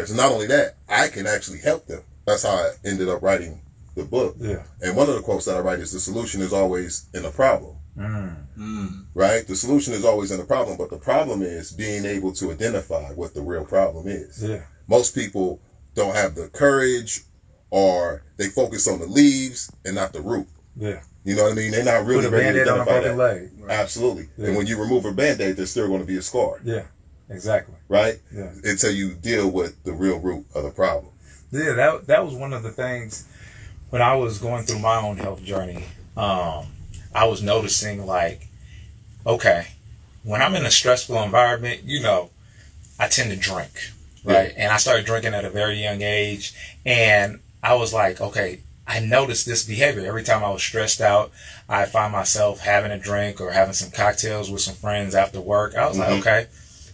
So not only that, I can actually help them. That's how I ended up writing the book. Yeah. And one of the quotes that I write is, the solution is always in the problem. Right? The solution is always in the problem, but the problem is being able to identify what the real problem is. Yeah. Most people don't have the courage, or they focus on the leaves and not the root. Yeah. You know what I mean? They're not really Put a ready to Band-Aid on a identify broken that. leg. Right. Absolutely. Yeah. And when you remove a Band-Aid, there's still going to be a scar. Yeah. Exactly. Right? Yeah. Until you deal with the real root of the problem. Yeah, that was one of the things when I was going through my own health journey. I was noticing, like, okay, when I'm in a stressful environment, you know, I tend to drink, right? Yeah. And I started drinking at a very young age, and I was like, okay, I noticed this behavior. Every time I was stressed out, I find myself having a drink or having some cocktails with some friends after work. I was like, okay,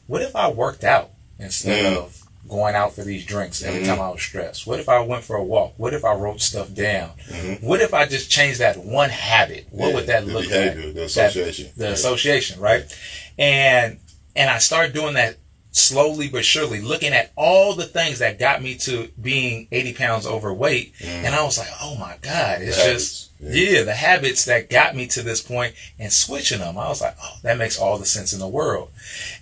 what if I worked out instead of going out for these drinks every time I was stressed? What if I went for a walk? What if I wrote stuff down? What if I just changed that one habit? What would that look like? The association. The association, right? And I started doing that slowly but surely, looking at all the things that got me to being 80 pounds overweight. And I was like, oh my God, it's just, the habits that got me to this point, and switching them. I was like, oh, that makes all the sense in the world.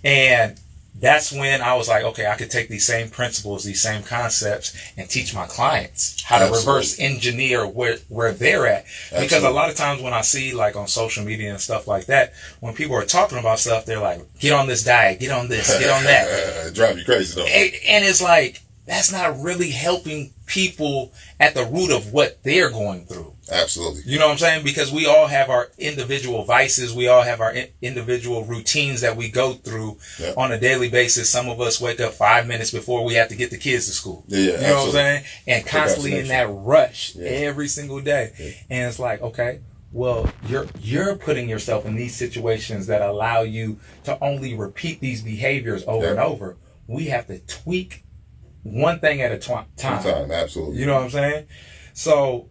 And that's when I was like, okay, I could take these same principles, these same concepts, and teach my clients how to reverse engineer where they're at. Because a lot of times when I see, like, on social media and stuff like that, when people are talking about stuff, they're like, get on this diet, get on this, get on that. It drives you crazy, though. And it's like, that's not really helping people at the root of what they're going through. Absolutely. You know what I'm saying? Because we all have our individual vices. We all have our individual routines that we go through on a daily basis. Some of us wake up 5 minutes before we have to get the kids to school. You know what I'm saying? And constantly in that rush every single day. And it's like, okay, well, you're putting yourself in these situations that allow you to only repeat these behaviors over and over. We have to tweak one thing at a time. Absolutely. You know what I'm saying? So,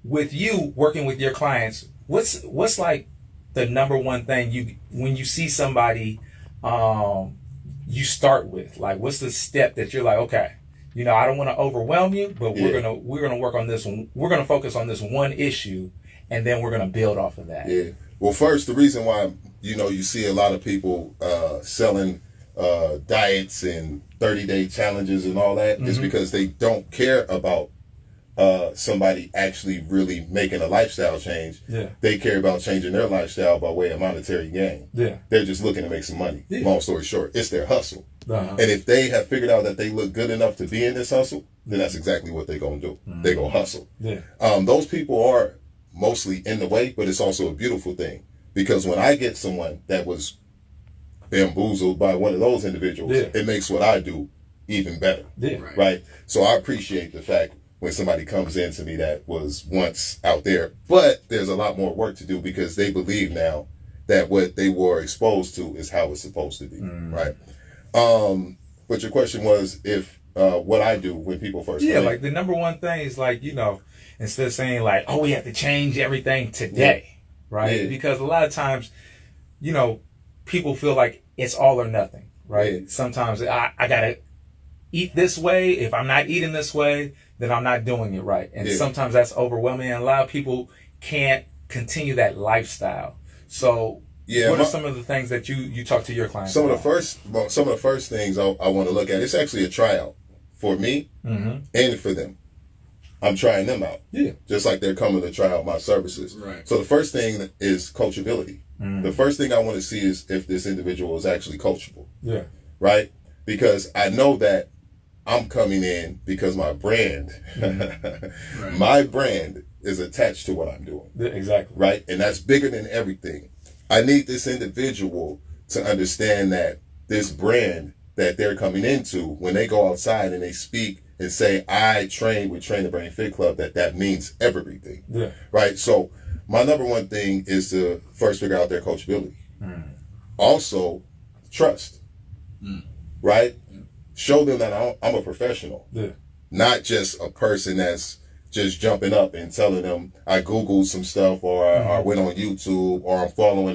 with you working with your clients, what's like the number one thing when you see somebody you start with? Like, what's the step that you're like, okay, you know, I don't want to overwhelm you, but we're gonna work on this one. We're gonna focus on this one issue, and then we're gonna build off of that. Yeah. Well, first, the reason why you see a lot of people selling diets and 30-day challenges and all that is because they don't care about somebody actually really making a lifestyle change. Yeah. They care about changing their lifestyle by way of monetary gain. Yeah. They're just looking to make some money. Yeah. Long story short, it's their hustle. And if they have figured out that they look good enough to be in this hustle, then that's exactly what they're going to do. They're going to hustle. Yeah. Those people are mostly in the way, but it's also a beautiful thing. Because when I get someone that was bamboozled by one of those individuals, it makes what I do even better. Yeah. Right? So I appreciate the fact when somebody comes in to me that was once out there, but there's a lot more work to do because they believe now that what they were exposed to is how it's supposed to be, right? But your question was if what I do when people first come in. Like the number one thing is like, instead of saying like, oh, we have to change everything today, right? Yeah. Because a lot of times, people feel like it's all or nothing, right? Yeah. Sometimes I gotta eat this way. If I'm not eating this way, then I'm not doing it right. And sometimes that's overwhelming. And a lot of people can't continue that lifestyle. So what are some of the things that you talk to your clients about? Some of the first things I want to look at, it's actually a tryout for me and for them. I'm trying them out. Yeah. Just like they're coming to try out my services. Right. So the first thing is coachability. The first thing I want to see is if this individual is actually coachable. Yeah. Right? Because I know that I'm coming in because my brand, my brand is attached to what I'm doing. Exactly. Right? And that's bigger than everything. I need this individual to understand that this brand that they're coming into, when they go outside and they speak and say, I train with Train the Brain Fit Club, that means everything. Yeah. Right? So my number one thing is to first figure out their coachability. Also, trust. Right? Show them that I'm a professional, not just a person that's just jumping up and telling them I Googled some stuff or I went on YouTube or I'm following